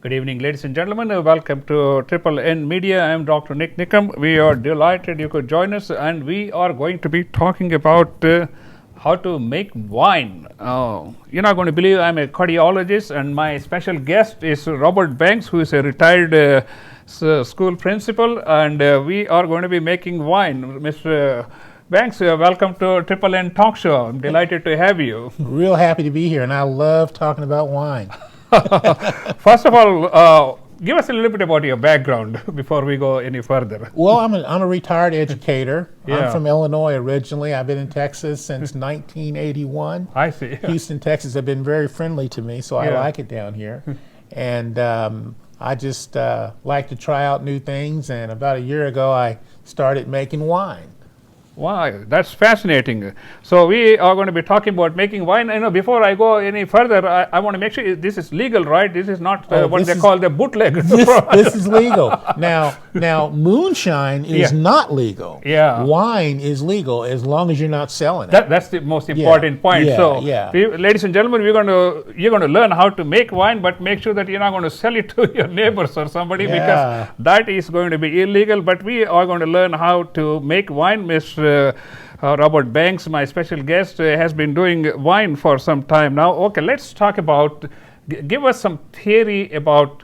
Good evening, ladies and gentlemen. Welcome to Triple N Media. I am Dr. Nik Nikam. We are delighted you could join us, and we are going to be talking about how to make wine. You're not going to believe I'm a cardiologist, and my special guest is Robert Banks, who is a retired school principal, and we are going to be making wine. Mr. Banks, welcome to Triple N Talk Show. I'm delighted to have you. Real happy to be here, and I love talking about wine. First of all, give us a little bit about your background before we go any further. Well, I'm a retired educator. Yeah. I'm from Illinois originally. I've been in Texas since 1981. I see. Houston, Texas have been very friendly to me, so I Yeah. like it down here. And I just like to try out new things, and about a year ago I started making wine. Wow, that's fascinating. So we are going to be talking about making wine. Before I go any further, I want to make sure this is legal, right? This is not what they call the bootleg. This is legal. Now, moonshine is Yeah. not legal. Yeah. Wine is legal as long as you're not selling it. That's the most important point. Yeah, So, yeah. ladies and gentlemen, you're going to learn how to make wine, but make sure that you're not going to sell it to your neighbors or somebody Yeah. because that is going to be illegal. But we are going to learn how to make wine. Mr. Robert Banks, my special guest, has been doing wine for some time now. Okay, let's talk about. Give us some theory about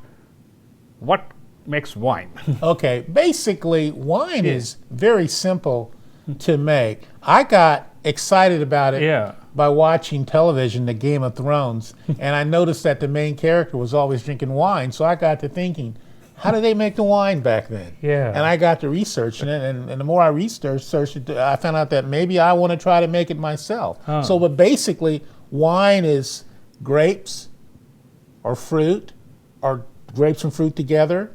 what makes wine. Okay, basically, wine is very simple to make. I got excited about it Yeah. by watching television, The Game of Thrones, and I noticed that the main character was always drinking wine, so I got to thinking, how did they make the wine back then? Yeah. And I got to researching it, and the more I researched it, I found out that maybe I want to try to make it myself. Huh. So, but basically, wine is grapes or fruit, or grapes and fruit together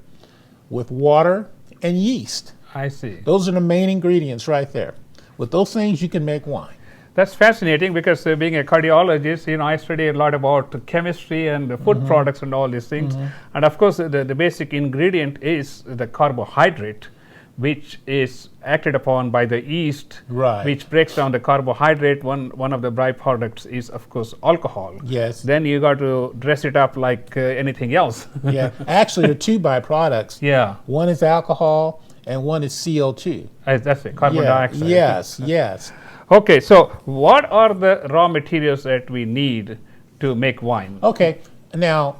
with water and yeast. I see. Those are the main ingredients right there. With those things, you can make wine. That's fascinating because being a cardiologist, I study a lot about chemistry and food products and all these things. And of course, the basic ingredient is the carbohydrate, which is acted upon by the yeast, Right. which breaks down the carbohydrate. One of the byproducts is, of course, alcohol. Yes. Then you got to dress it up like anything else. Yeah. Actually, there are two byproducts. Yeah, One is alcohol, and one is CO2. that's it, carbon Yeah. dioxide. Yes. Yes. Okay, so what are the raw materials that we need to make wine? Okay. Now,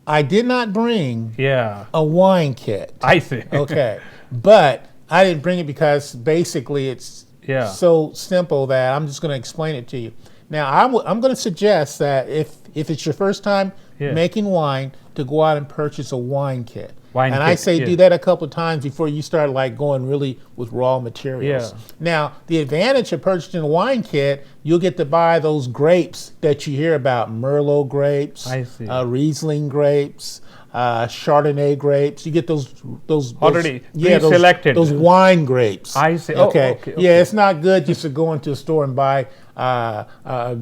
I did not bring Yeah, a wine kit. I see. Okay. But I didn't bring it because basically it's Yeah. so simple that I'm just going to explain it to you. Now, I'm going to suggest that if it's your first time Yeah. making wine, to go out and purchase a wine kit. Wine and I kit, say yeah. do that a couple of times before you start like going really with raw materials. Yeah. Now, the advantage of purchasing a wine kit, you'll get to buy those grapes that you hear about, Merlot grapes, I see. Riesling grapes, Chardonnay grapes. You get those Already those, pre-selected. those wine grapes. I see. Oh, Okay. okay, Yeah, okay. it's not good just to go into a store and buy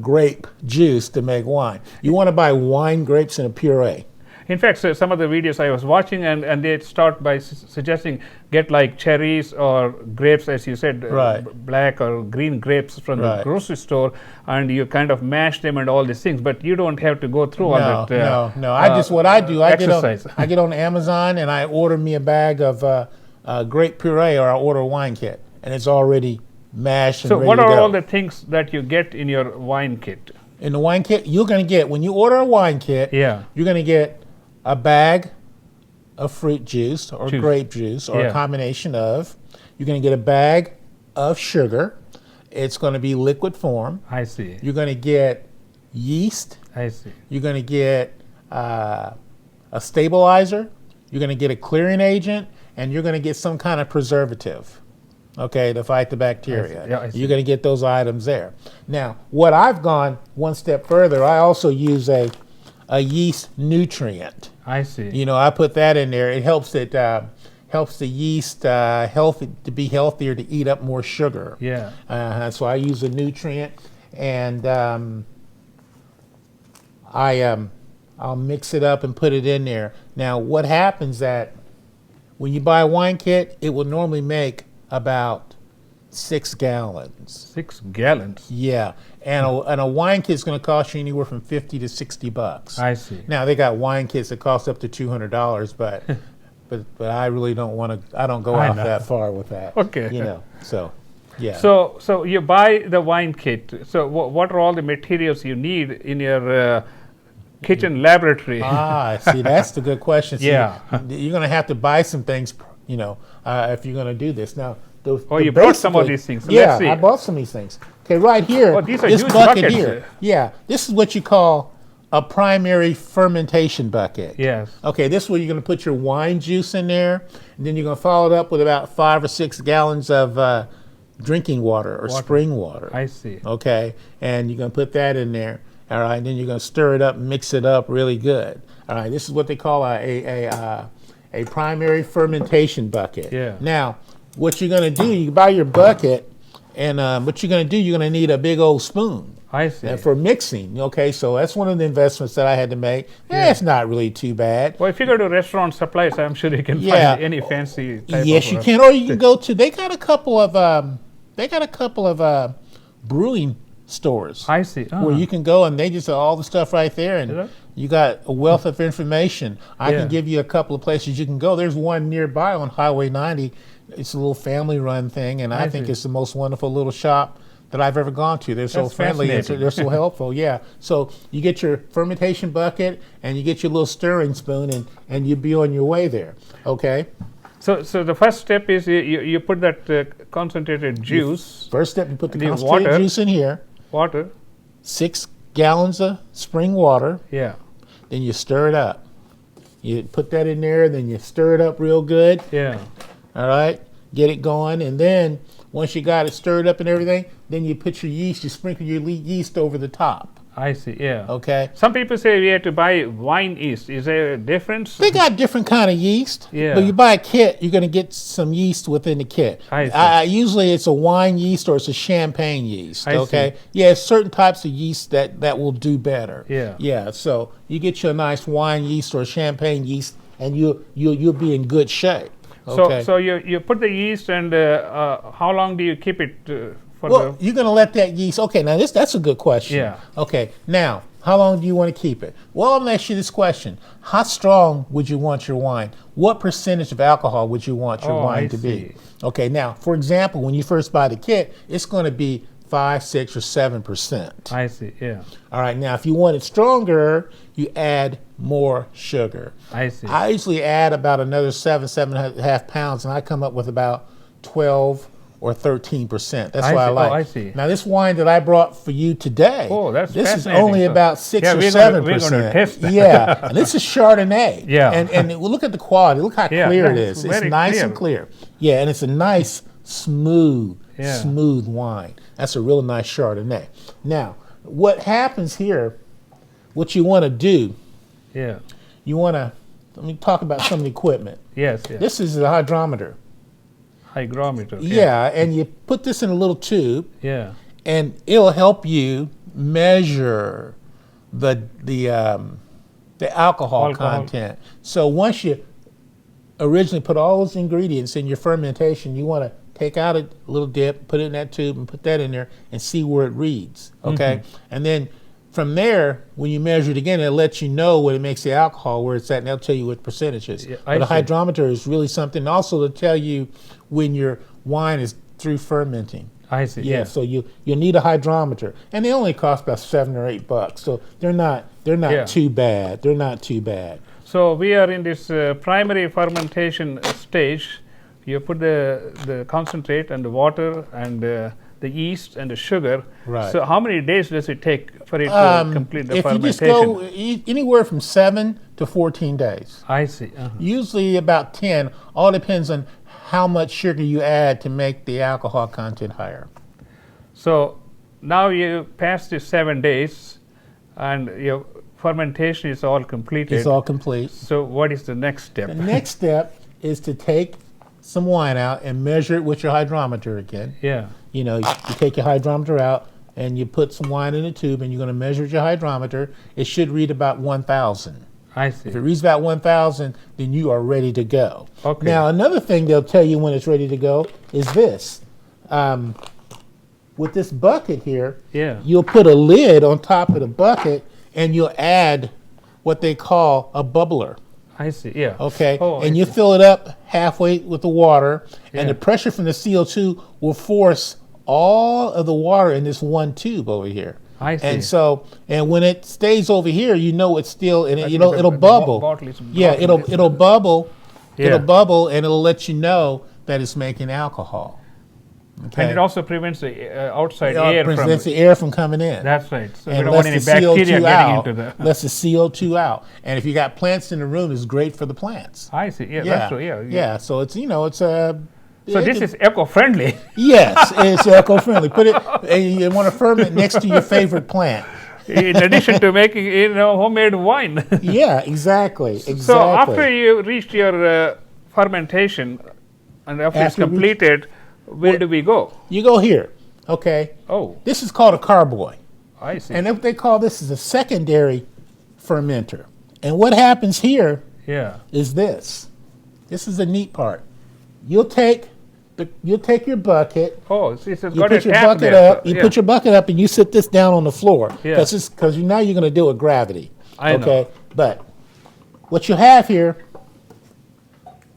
grape juice to make wine. You want to buy wine grapes in a puree. In fact, so some of the videos I was watching, and they start by suggesting get like cherries or grapes, as you said, Right. black or green grapes from the Right. grocery store, and you kind of mash them and all these things. But you don't have to go through all No, that. no. I just what I do. exercise. I get on Amazon and I order me a bag of grape puree, or I order a wine kit, and it's already mashed and So, ready what to are go. all the things that you get in your wine kit? In the wine kit, you're going to get, when you order a wine kit, Yeah. you're going to get a bag of fruit juice or Juice. grape juice, or Yeah. a combination of. You're going to get a bag of sugar. It's going to be liquid form. I see. You're going to get yeast. I see. You're going to get a stabilizer. You're going to get a clearing agent, and you're going to get some kind of preservative, okay, to fight the bacteria. Yeah, I see. You're going to get those items there. Now, what I've gone one step further, I also use a yeast nutrient. I see. You know, I put that in there. It helps it helps the yeast healthy to be healthier, to eat up more sugar. Yeah. So I use a nutrient, and I'll mix it up and put it in there. Now, what happens that when you buy a wine kit, it will normally make about 6 gallons. 6 gallons. Yeah, and a wine kit's going to cost you anywhere from $50 to $60. I see. Now they got wine kits that cost up to $200, but but I really don't want to. I don't go out that far with that. Okay. You know, so yeah. So you buy the wine kit. So what are all the materials you need in your kitchen laboratory? See, that's the good question. See, Yeah. you're going to have to buy some things, you know, if you're going to do this. Now, you brought some of these things. So yeah, let's see. I bought some of these things. Okay, right here, Oh, these are this huge bucket buckets. here. Yeah, this is what you call a primary fermentation bucket. Yes. Okay, this is where you're going to put your wine juice in there, and then you're going to follow it up with about 5 or 6 gallons of drinking water or spring water. I see. Okay, and you're going to put that in there. All right, and then you're going to stir it up, mix it up really good. All right, this is what they call a primary fermentation bucket. Yeah. Now, what you're going to do, you buy your bucket, and what you're going to do, you're going to need a big old spoon. I see. For mixing, okay, so that's one of the investments that I had to make. It's not really too bad. Well, if you go to restaurant supplies, I'm sure you can Yeah. find any fancy type Yes, of you can, or you can go to. They got a couple of brewing stores. I see. Where you can go and they just have all the stuff right there, and Yeah. you got a wealth of information. I Yeah. can give you a couple of places you can go. There's one nearby on Highway 90. It's a little family-run thing, and I think see. it's the most wonderful little shop that I've ever gone to. They're so That's friendly and fascinating. they're so helpful. Yeah. So you get your fermentation bucket and you get your little stirring spoon, and you be on your way there. Okay. So the first step is you put that concentrated juice, First step, you put the The concentrated water. juice in here. water. 6 gallons of spring water. Yeah. Then you stir it up. You put that in there, then you stir it up real good. Yeah. All right, get it going, and then once you got it stirred up and everything, then you put your yeast. You sprinkle your yeast over the top. I see. Yeah. Okay. Some people say we have to buy wine yeast. Is there a difference? They got different kind of yeast. Yeah. But you buy a kit, you're going to get some yeast within the kit. I see. Usually it's a wine yeast or it's a champagne yeast. I Okay. see. Yeah, certain types of yeast that will do better. Yeah. Yeah. So you get you a nice wine yeast or champagne yeast, and you'll be in good shape. Okay. So you put the yeast, and how long do you keep it for Well, you're going to let that yeast. Okay, now that's a good question. Yeah. Okay, now how long do you want to keep it? Well, I'm going to ask you this question: how strong would you want your wine? What percentage of alcohol would you want your wine I to see. be? Okay, now for example, when you first buy the kit, it's going to be 5, 6, or 7%. I see. Yeah. All right, now if you want it stronger, you add more sugar. I see. I usually add about another 7.5 pounds, and I come up with about 12 or 13%. That's I what I see. like. Oh, I see. Now this wine that I brought for you today, Oh, that's this is fascinating. only So- about 6 Yeah, or we're 7%. gonna test that. Yeah, and this is Chardonnay. Yeah. and look at the quality. Look how Yeah, clear yeah, it it's is. It's very nice clear. and clear. Yeah, and it's a nice, smooth wine. That's a real nice Chardonnay. Now, what happens here? What you want to do? Yeah. You want to. Let me talk about some of the equipment. Yes. Yeah. This is a hydrometer. Hygrometer. Yeah, and you put this in a little tube, Yeah. and it'll help you measure the alcohol content. So once you originally put all those ingredients in your fermentation, you want to take out a little dip, put it in that tube, and put that in there, and see where it reads. Okay, and then from there, when you measure it again, it'll let you know when it makes the alcohol where it's at, and they'll tell you what percentage is. Yeah, But a see. hydrometer is really something also to tell you when your wine is through fermenting. I see. Yeah, so you need a hydrometer, and they only cost about $7 or $8, so they're not Yeah. too bad. They're not too bad. So we are in this primary fermentation stage. You put the concentrate and the water and the yeast and the sugar. Right. So how many days does it take for it to complete the If you just fermentation? go anywhere from 7 to 14 days, I see. usually about 10. All depends on how much sugar you add to make the alcohol content higher. So now you pass the 7 days, and your fermentation is all completed. It's all complete. So what is the next step? The next step is to take some wine out and measure it with your hydrometer again. Yeah. You know, you take your hydrometer out and you put some wine in a tube, and you're going to measure your hydrometer. It should read about 1,000. I see. If it reads about 1,000, then you are ready to go. Okay. Now, another thing they'll tell you when it's ready to go is this. with this bucket here, Yeah. you'll put a lid on top of the bucket and you'll add what they call a bubbler. I see. Yeah. Okay, Oh, and I you see. fill it up halfway with the water, Yeah. and the pressure from the CO2 will force all of the water in this one tube over here. I see. And so, and when it stays over here, you know it's still, and That's it'll like it'll the bubble. bottle is Yeah, blocking it. it'll bubble, Yeah. it'll bubble, and it'll let you know that it's making alcohol. Okay. And it also prevents the outside It air from. prevents the air from coming in. That's right. So we And don't want lets any the bacteria CO2 getting out. into the. Lets the CO2 out. And if you got plants in the room, it's great for the plants. I see. Yeah, Yeah, that's true. Yeah. yeah. So it's it's a. So this is eco-friendly. Yes, it's eco-friendly. Put it. And you want to ferment next to your favorite plant. In addition to making homemade wine. Yeah, exactly. Exactly. So after you reached your fermentation, and after it's After we- completed, where do we go? You go here. Okay. Oh, This is called a carboy. I see. And what they call this is a secondary fermenter. And what happens here Yeah. is this. This is the neat part. You'll take your bucket. Oh, it's You got a put your tap bucket there. up. You put your bucket up, and you sit this down on the floor Yeah. because now you're going to deal with gravity. I know. Okay. But what you have here,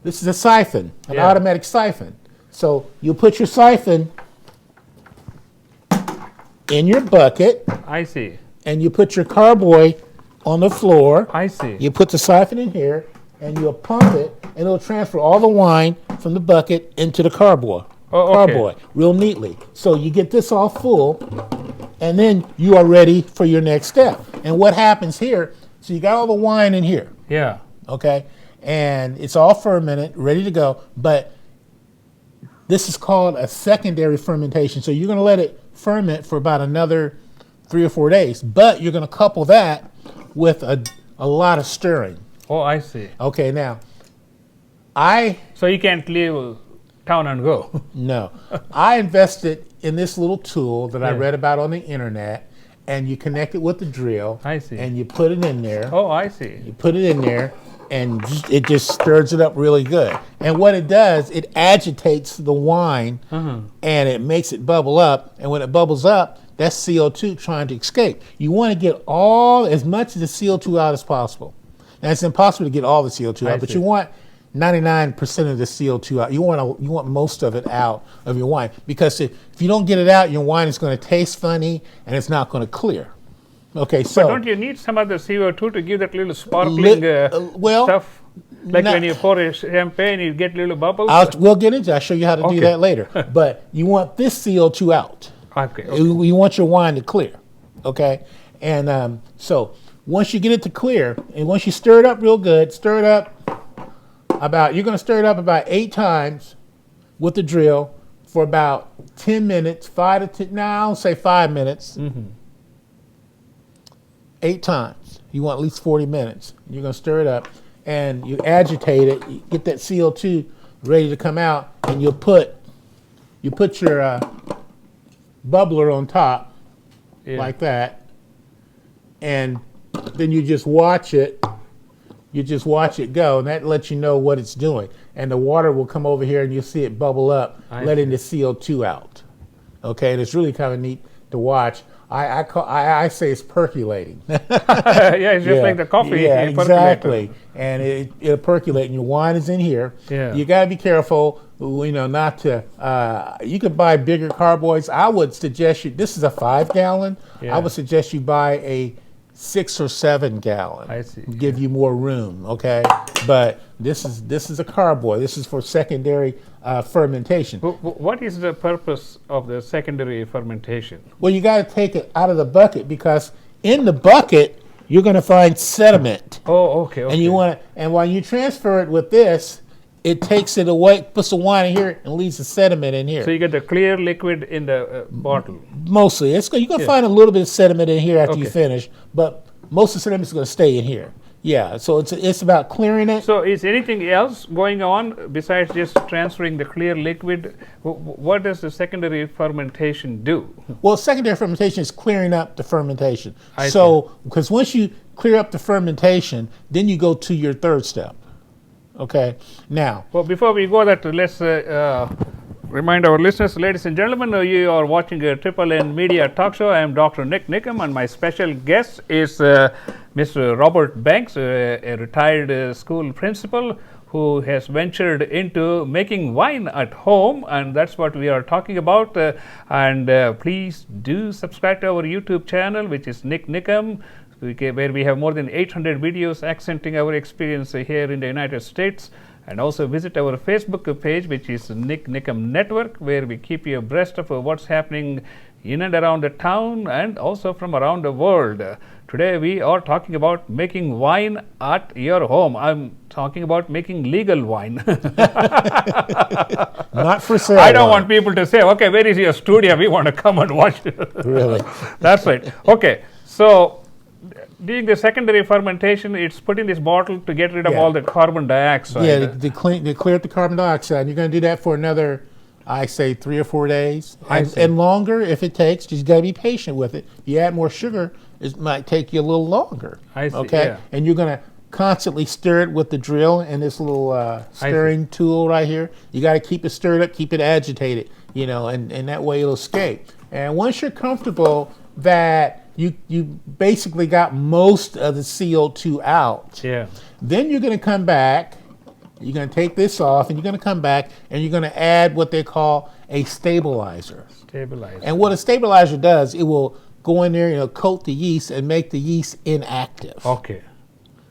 this is a siphon, an Yeah. automatic siphon. So you put your siphon in your bucket, I see. and you put your carboy on the floor. I see. You put the siphon in here, and you'll pump it, and it'll transfer all the wine from the bucket into the carboy. Oh, okay. Carboy, real neatly. So you get this all full, and then you are ready for your next step. And what happens here? So you got all the wine in here, Yeah. okay, and it's all fermented, ready to go. But this is called a secondary fermentation. So you're going to let it ferment for about another 3 or 4 days, but you're going to couple that with a lot of stirring. Oh, I see. Okay, now, So you can't leave town and go. no, I invested in this little tool that I Yeah. read about on the internet, and you connect it with the drill, I see. and you put it in there. Oh, I see. You put it in there, and it just stirs it up really good. And what it does, it agitates the wine, and it makes it bubble up. And when it bubbles up, that's CO2 trying to escape. You want to get as much of the CO2 out as possible. Now, it's impossible to get all the CO2 I out, but see. you want 99% of the CO2 out. You want most of it out of your wine, because if you don't get it out, your wine is going to taste funny and it's not going to clear. Okay, so But don't you need some other CO2 to give that little sparkling well, stuff? Like not- when you pour a champagne, you get little bubbles? we'll get into. I'll show you how to Okay. do that later. But you want this CO2 out. Okay. You want your wine to clear, okay? And so once you get it to clear, and once you stir it up real good, you're going to stir it up about 8 times with the drill for about 10 minutes, 5 to 10. Now I'll say 5 minutes. 8 times. You want at least 40 minutes. You're going to stir it up, and you agitate it. You get that CO2 ready to come out, and you put your bubbler on top Yeah. like that, and then you just watch it. You just watch it go, and that lets you know what it's doing. And the water will come over here, and you'll see it bubble up, I letting the CO2 out. Okay, and it's really kind of neat to watch. I say it's percolating. Yeah, it's just like the coffee. Yeah, percolator. exactly. And it'll percolate, and your wine is in here. Yeah. You got to be careful, not to. You could buy bigger carboys. I would suggest you. This is a 5-gallon. Yeah. I would suggest you buy a 6 or 7 gallon. I see. Give you more room. Okay. But this is a carboy. This is for secondary fermentation. What is the purpose of the secondary fermentation? Well, you got to take it out of the bucket, because in the bucket you're going to find sediment. Oh, okay. And you want to, and while you transfer it with this, it takes it away, puts the wine in here, and leaves the sediment in here. So you get the clear liquid in the bottle. Mostly, you're going to find a little bit of sediment in here after you Okay. finish, but most of the sediment is going to stay in here. Yeah, so it's about clearing it. So is anything else going on besides just transferring the clear liquid? What does the secondary fermentation do? Well, secondary fermentation is clearing up the fermentation. I So, because once you clear up the fermentation, then you go to your third step. Okay, now. Well, before we go that, let's remind our listeners, ladies and gentlemen, you are watching a Triple N Media Talk Show. I am Dr. Nik Nikam, and my special guest is Mr. Robert Banks, a retired school principal who has ventured into making wine at home, and that's what we are talking about. Please do subscribe to our YouTube channel, which is Nik Nikam, where we have more than 800 videos accenting our experience here in the United States. And also visit our Facebook page, which is Nik Nikam Network, where we keep you abreast of what's happening in and around the town and also from around the world. Today we are talking about making wine at your home. I'm talking about making legal wine. Not for sale. I don't want people to say, okay, where is your studio? We want to come and watch it. Really? That's right. Okay, so during the secondary fermentation, it's put in this bottle to get rid of all the carbon dioxide. Yeah, to clear up the carbon dioxide. You're going to do that for another, I say, 3 or 4 days. And longer if it takes. Just got to be patient with it. If you add more sugar, it might take you a little longer. I see, okay? Yeah. And you're going to constantly stir it with the drill and this little stirring tool right here. You got to keep it stirred up, keep it agitated, you know, and that way it'll escape. And once you're comfortable that you basically got most of the CO2 out. Yeah. Then you're going to come back, you're going to take this off, and you're going to come back, and you're going to add what they call a stabilizer. Stabilizer. And what a stabilizer does, it will go in there, you know, coat the yeast and make the yeast inactive. Okay.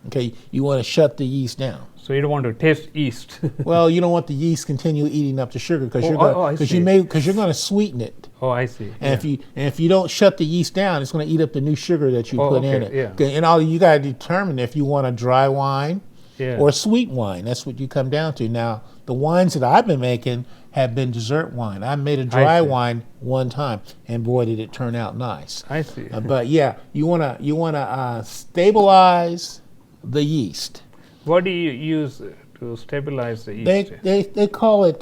Okay, you want to shut the yeast down. So you don't want to taste yeast. Well, you don't want the yeast continue eating up the sugar because you're going to sweeten it. Oh, I see. And if you don't shut the yeast down, it's going to eat up the new sugar that you put in it. Yeah. And all you got to determine if you want a dry wine or sweet wine. That's what you come down to. Now, the wines that I've been making have been dessert wine. I made a dry wine one time, and boy, did it turn out nice. I see. But yeah, you wanna stabilize the yeast. What do you use to stabilize the yeast? They call it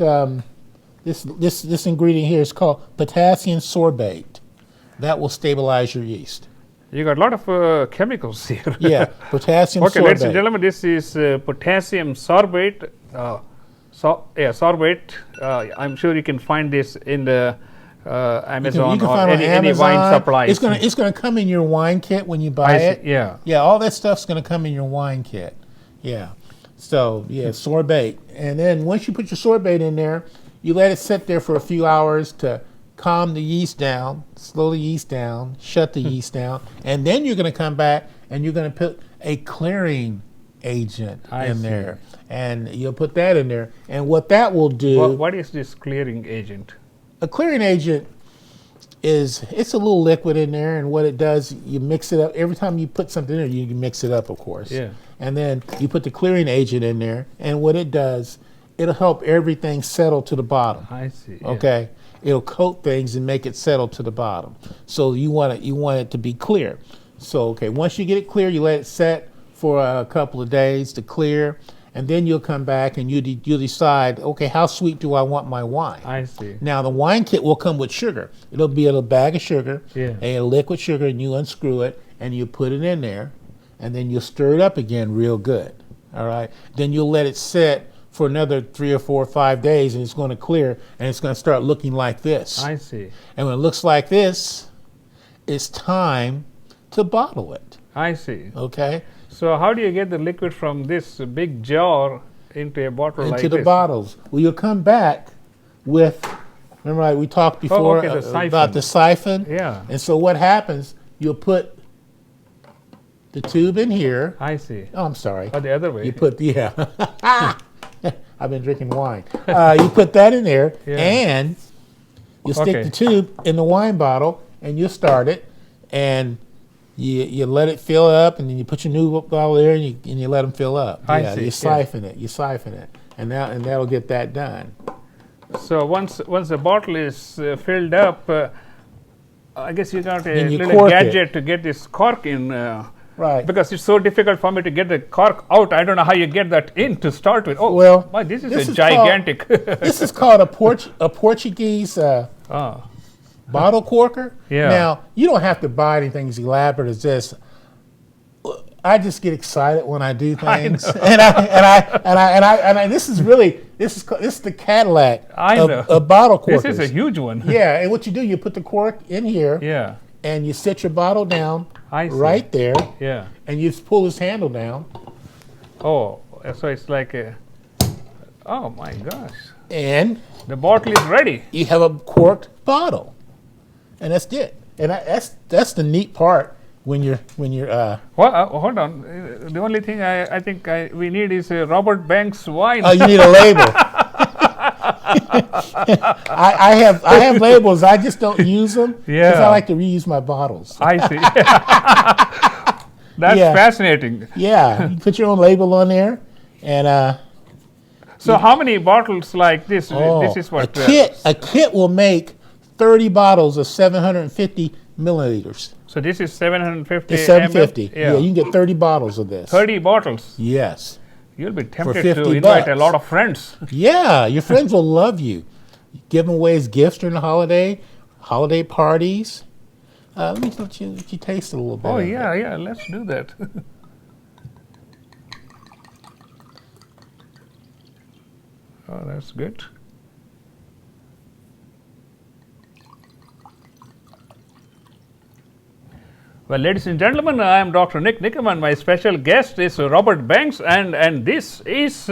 this ingredient here is called potassium sorbate. That will stabilize your yeast. You got a lot of chemicals here. Yeah, potassium sorbate. Okay, ladies and gentlemen, this is potassium sorbate. Sorbate. I'm sure you can find this in the Amazon you can or find any wine supplies. It's going to come in your wine kit when you buy it. Yeah. Yeah, all that stuff's going to come in your wine kit. Yeah. So, yeah, sorbate. And then once you put your sorbate in there, you let it sit there for a few hours to calm the yeast down, slow the yeast down, shut the yeast down, and then you're going to come back and you're going to put a clearing agent in there. And you'll put that in there. And what that will do... What is this clearing agent? A clearing agent it's a little liquid in there, and what it does, you mix it up. Every time you put something in there, you can mix it up, of course. Yeah. And then you put the clearing agent in there, and what it does, it'll help everything settle to the bottom. I see. Okay. Yeah. It'll coat things and make it settle to the bottom. So you want it to be clear. So okay, once you get it clear, you let it set for a couple of days to clear. And then you'll come back and you'll decide, okay, how sweet do I want my wine? I see. Now, the wine kit will come with sugar. It'll be a little bag of sugar, a liquid sugar, and you unscrew it, and you put it in there, and then you'll stir it up again real good, all right? Then you'll let it sit for another 3 or 4 or 5 days, and it's going to clear, and it's going to start looking like this. I see. And when it looks like this, it's time to bottle it. I see. Okay? So how do you get the liquid from this big jar into a bottle like this? Into the bottles. Well, you'll come back with, remember we talked before about the siphon? Yeah. And so what happens, you'll put the tube in here. I see. Oh, I'm sorry. Oh, the other way. You put, I've been drinking wine. You put that in there, and you stick the tube in the wine bottle, and you start it, and you let it fill up, and then you put your new bottle there, and you let them fill up. I see. You siphon it. You siphon it, and that'll get that done. So once the bottle is filled up, I guess you got a little gadget to get this cork in. Right. Because it's so difficult for me to get the cork out. I don't know how you get that in to start with. Oh, well, this is a gigantic. This is called a Portuguese bottle corker. Yeah. Now, you don't have to buy anything as elaborate as this. I just get excited when I do things, and I this is really this is the Cadillac I know. of bottle corkers. This is a huge one. Yeah, and what you do, you put the cork in here, Yeah. and you set your bottle down I see. right there, Yeah. and you just pull this handle down, Oh, so it's like a. Oh my gosh. and The bottle is ready. you have a corked bottle, and that's it. And that's the neat part when you're Well, hold on. The only thing I think we need is a Robert Banks wine. Oh, you need a label. I have labels. I just don't use them because Yeah. I like to reuse my bottles. I see. That's Yeah. fascinating. Yeah, you put your own label on there, and So how many bottles like this? This is what a kit will make 30 bottles of 750 milliliters. So this is 750. It's 750. ml? Yeah, you can get 30 bottles of this. 30 bottles. Yes. You'll be tempted 50 to invite a bucks. lot of friends. Yeah, your friends will love you. Give them away as gifts during the holiday parties. Let me let you taste it a little bit. Oh of it. yeah, let's do that. Oh, that's good. Well, ladies and gentlemen, I am Dr. Nik Nikam, and my special guest is Robert Banks, and this is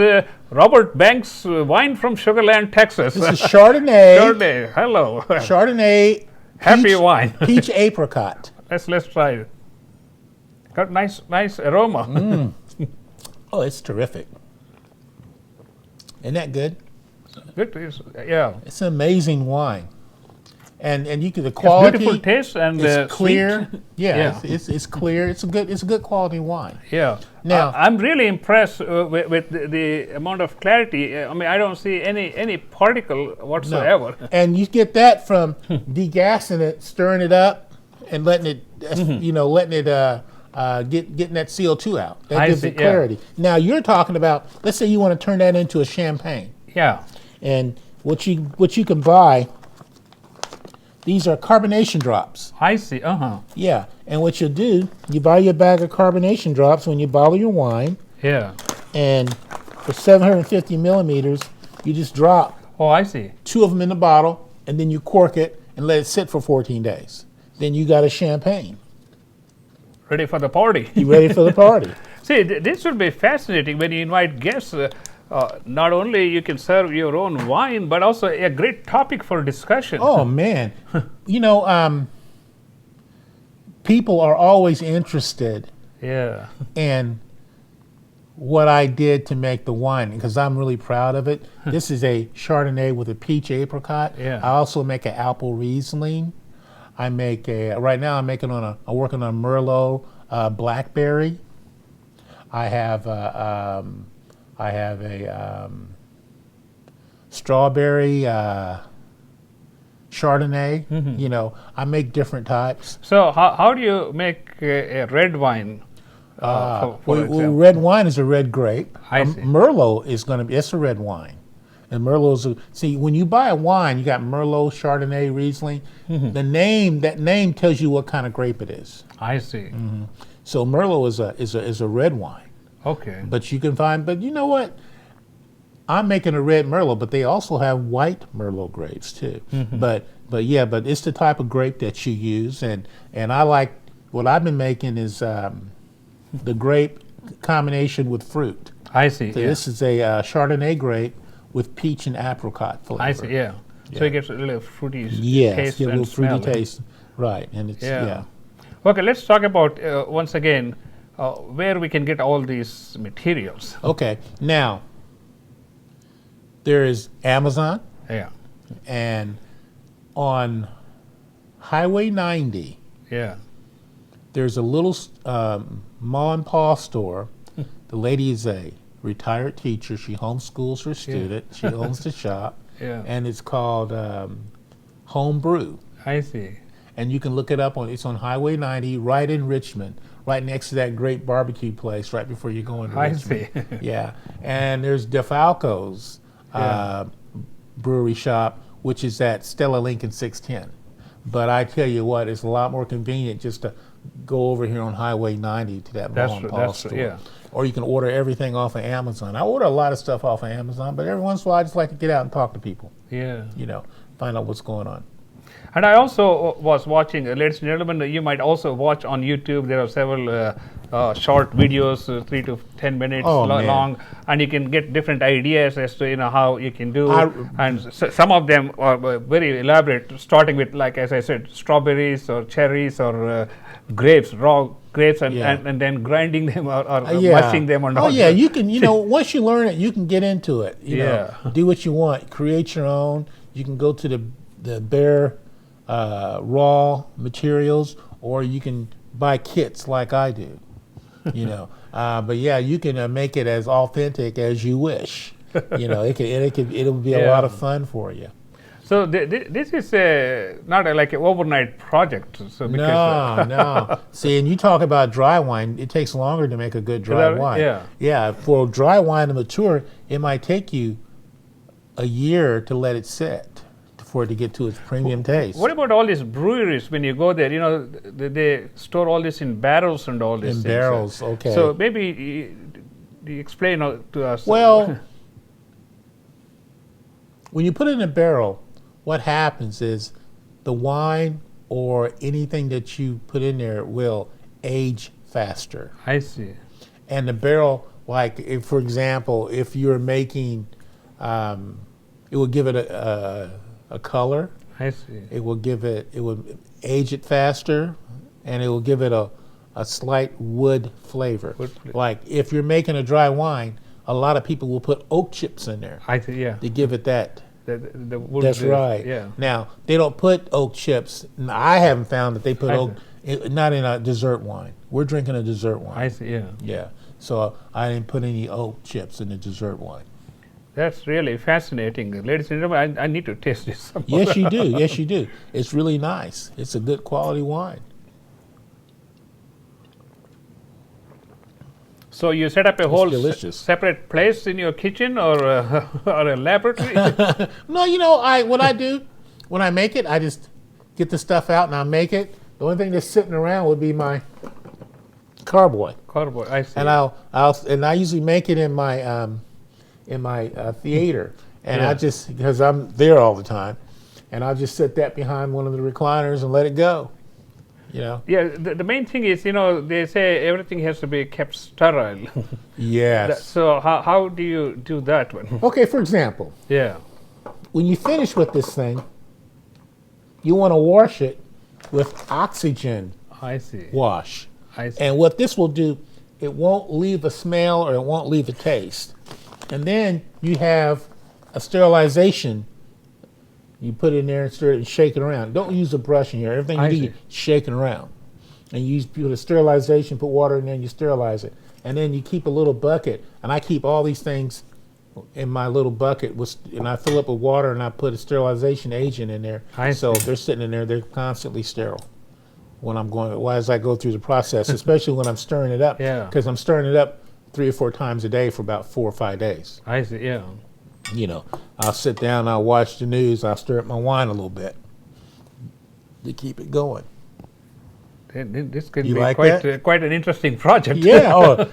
Robert Banks wine from Sugarland, Texas. This is Chardonnay. Chardonnay. Hello. Chardonnay. Happy peach, wine. Peach apricot. Let's try it. Got nice aroma. Oh, it's terrific. Isn't that good? Good. Yeah. It's an amazing wine. And you can the It's quality. beautiful taste and It's clear. sweet. Yeah, Yeah. It's clear. It's a good quality wine. Yeah. Now- I'm really impressed with the amount of clarity. I mean, I don't see any particle whatsoever. And you get that from degassing it, stirring it up, and letting it getting that CO2 out. That I gives see, it yeah. clarity. Now you're talking about, let's say you want to turn that into a champagne, Yeah. and what you can buy. These are carbonation drops. I see. Yeah, and what you'll do, you buy your bag of carbonation drops when you bottle your wine, Yeah. and for 750 millimeters, you just drop Oh, I see. 2 of them in the bottle, and then you cork it and let it sit for 14 days. Then you got a champagne. Ready for the party. You ready for the party? See, this will be fascinating when you invite guests. Not only you can serve your own wine, but also a great topic for discussion. Oh man, people are always interested Yeah. in what I did to make the wine because I'm really proud of it. This is a Chardonnay with a peach apricot. Yeah. I also make an apple Riesling. I make right now I'm working on Merlot blackberry. I have a strawberry Chardonnay. I make different types. So how do you make a red wine? For example? Red wine is a red grape. I see. Merlot is it's a red wine. And Merlot's when you buy a wine, you got Merlot, Chardonnay, Riesling. That name tells you what kind of grape it is. I see. So Merlot is a red wine. Okay. But you know what? I'm making a red Merlot, but they also have white Merlot grapes too. But it's the type of grape that you use, and I like what I've been making is the grape combination with fruit. I see. So Yeah. this is a Chardonnay grape with peach and apricot flavor. I see. Yeah. So it gets a little fruity Yes, taste get a and little fruity smell. taste. Right, and it's Yeah. Okay, let's talk about once again where we can get all these materials. Okay, now there is Amazon, Yeah. and on Highway 90, Yeah. there's a little ma and pa store. The lady is a retired teacher. She homeschools her student. She owns the shop, Yeah. and it's called Home Brew. I see. And you can look it up it's on Highway 90, right in Richmond, right next to that great barbecue place, right before you go into I Richmond. see. Yeah, and there's DeFalco's brewery shop, which is at Stella Lincoln 610. But I tell you what, it's a lot more convenient just to go over here on Highway 90 to that mom and pop store. Yeah. Or you can order everything off of Amazon. I order a lot of stuff off of Amazon, but every once in a while I just like to get out and talk to people. Yeah. Find out what's going on. And I also was watching, ladies and gentlemen, you might also watch on YouTube. There are several short videos, 3 to 10 minutes long, and you can get different ideas as to how you can do. And some of them are very elaborate, starting with, like as I said, strawberries or cherries or grapes, raw grapes, and then grinding them or mashing them or not. Oh yeah, you can. Once you learn it, you can get into it. You know, do what you want, create your own. You can go to the bare raw materials, or you can buy kits like I do. But yeah, you can make it as authentic as you wish. It'll be a lot of fun for you. So this is not like an overnight project. So no. See, and you talk about dry wine, it takes longer to make a good dry wine. Yeah. For dry wine to mature, it might take you a year to let it sit for it to get to its premium taste. What about all these breweries? When you go there, they store all this in barrels and all this. In barrels, okay. So maybe you explain to us. Well, when you put it in a barrel, what happens is the wine or anything that you put in there will age faster. I see. And the barrel, like for example, if you're making, it will give it a color. I see. It will age it faster, and it will give it a slight wood flavor. Like if you're making a dry wine, a lot of people will put oak chips in there. I see. Yeah. To give it that. The wood. That's right. Yeah. Now they don't put oak chips. I haven't found that they put oak. Not in a dessert wine. We're drinking a dessert wine. I see. Yeah. Yeah. So I didn't put any oak chips in the dessert wine. That's really fascinating, ladies and gentlemen. I need to taste this. Yes, you do. Yes, you do. It's really nice. It's a good quality wine. So you set up a whole separate place in your kitchen or a laboratory? No, what I do when I make it, I just get the stuff out and I make it. The only thing that's sitting around would be my carboy. Carboy, I see. And I usually make it in my theater, and because I'm there all the time, and I'll just set that behind one of the recliners and let it go. Yeah, the main thing is, they say everything has to be kept sterile. Yes. So how do you do that one? Okay, for example. Yeah. When you finish with this thing, you want to wash it with oxygen. I see. Wash. I see. And what this will do, it won't leave a smell or it won't leave a taste. And then you have a sterilization. You put it in there and stir it and shake it around. Don't use a brush in here. Everything you do, shake it around. And you put a sterilization, put water in there, and you sterilize it. And then you keep a little bucket, and I keep all these things in my little bucket, and I fill up with water, and I put a sterilization agent in there. So they're sitting in there, they're constantly sterile as I go through the process, especially when I'm stirring it up. Yeah. Because I'm stirring it up 3 or 4 times a day for about 4 or 5 days. I see, yeah. I'll sit down, I'll watch the news, I'll stir up my wine a little bit to keep it going. This could You be like quite an interesting project. Yeah,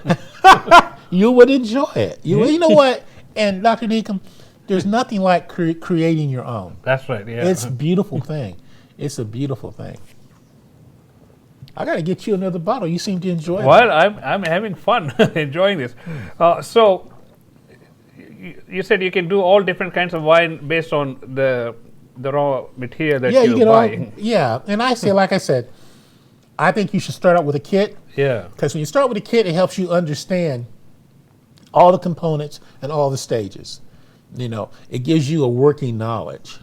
you would enjoy it. You know what? And Dr. Nikam, there's nothing like creating your own. That's right, yeah. It's a beautiful thing. It's a beautiful thing. I got to get you another bottle. You seem to enjoy it. Well, I'm having fun enjoying this. So you said you can do all different kinds of wine based on the raw material that you're buying. And like I said, I think you should start out with a kit. Yeah. Because when you start with a kit, it helps you understand all the components and all the stages. It gives you a working knowledge.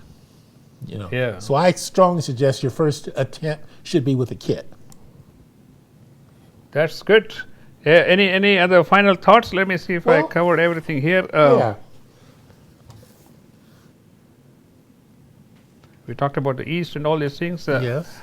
Yeah. So I strongly suggest your first attempt should be with a kit. That's good. Any other final thoughts? Let me see if I covered everything here. Yeah. We talked about the yeast and all these things. Yes.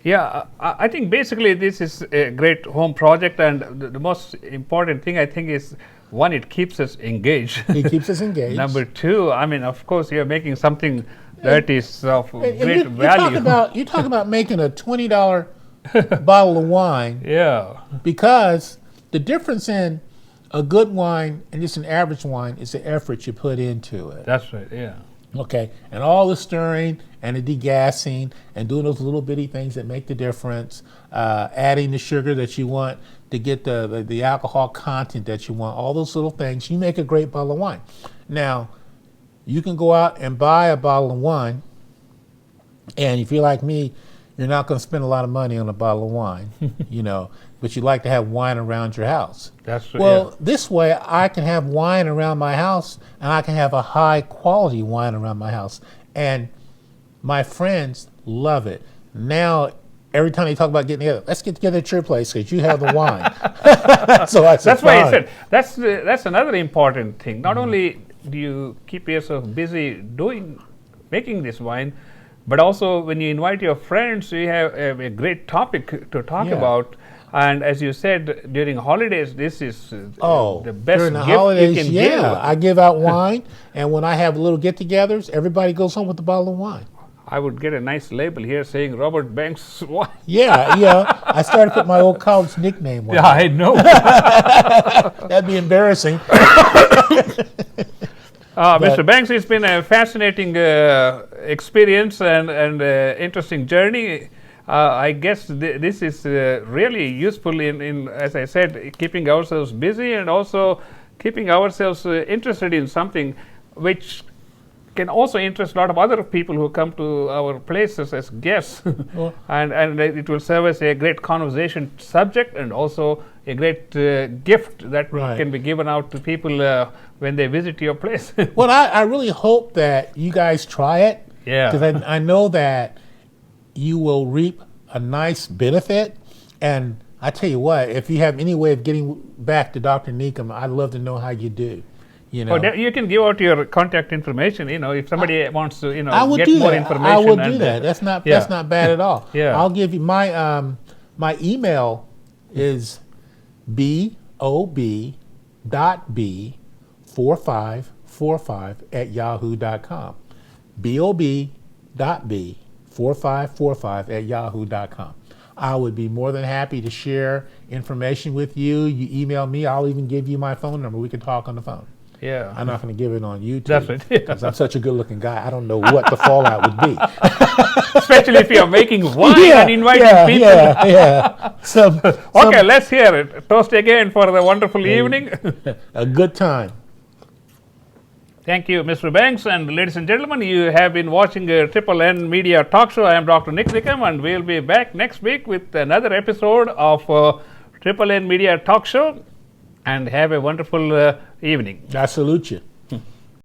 Yeah, I think basically this is a great home project, and the most important thing I think is, one, it keeps us engaged. It keeps us engaged. Number 2, of course, you're making something that is of And great you value. you talk about making a $20 bottle of wine, Yeah, because the difference in a good wine and just an average wine is the effort you put into it. that's right. Yeah, Okay, and all the stirring and the degassing and doing those little bitty things that make the difference, adding the sugar that you want to get the alcohol content that you want, all those little things, you make a great bottle of wine. Now, you can go out and buy a bottle of wine, and if you're like me, you're not going to spend a lot of money on a bottle of wine, but you like to have wine around your house. that's right. Well, this way I can have wine around my house, and I can have a high quality wine around my house. And my friends love it. Now, every time they talk about getting together, let's get together at your place because you have the wine. So I said, That's why I fine. said that's another important thing. Not only do you keep yourself busy making this wine, but also when you invite your friends, you have a great topic to talk Yeah. about. And as you said, during holidays, this is Oh, the best during the gift holidays, you can yeah, give. I give out wine, and when I have little get-togethers, everybody goes home with a bottle of wine. I would get a nice label here saying Robert Banks wine. Yeah, I started to put my old college nickname on. Yeah, I know. That'd be embarrassing. Mr. Banks, it's been a fascinating experience and interesting journey. I guess this is really useful in, as I said, keeping ourselves busy and also keeping ourselves interested in something which can also interest a lot of other people who come to our places as guests. and it will serve as a great conversation subject and also a great gift that Right. can be given out to people when they visit your place. Well, I really hope that you guys try it. Yeah. Because I know that you will reap a nice benefit. And I tell you what, if you have any way of getting back to Dr. Nikam, I'd love to know how you do. You can give out your contact information. If somebody wants to, I will get do more that. information. I will and, do that. That's not bad at all. Yeah. I'll give you my email is bob.b4545 bob.b4545 I would be more than happy to share information with you. You email me, I'll even give you my phone number. We can talk on the phone. Yeah. I'm not going to give it on YouTube. That's right. Because I'm such a good-looking guy. I don't know what the fallout would be. Especially if you're making wine and inviting people. Yeah. Okay, let's hear it. Toast again for the wonderful evening. A good time. Thank you, Mr. Banks. And ladies and gentlemen, you have been watching Triple N Media Talk Show. I am Dr. Nik Nikam, and we'll be back next week with another episode of Triple N Media Talk Show. And have a wonderful evening. I salute you.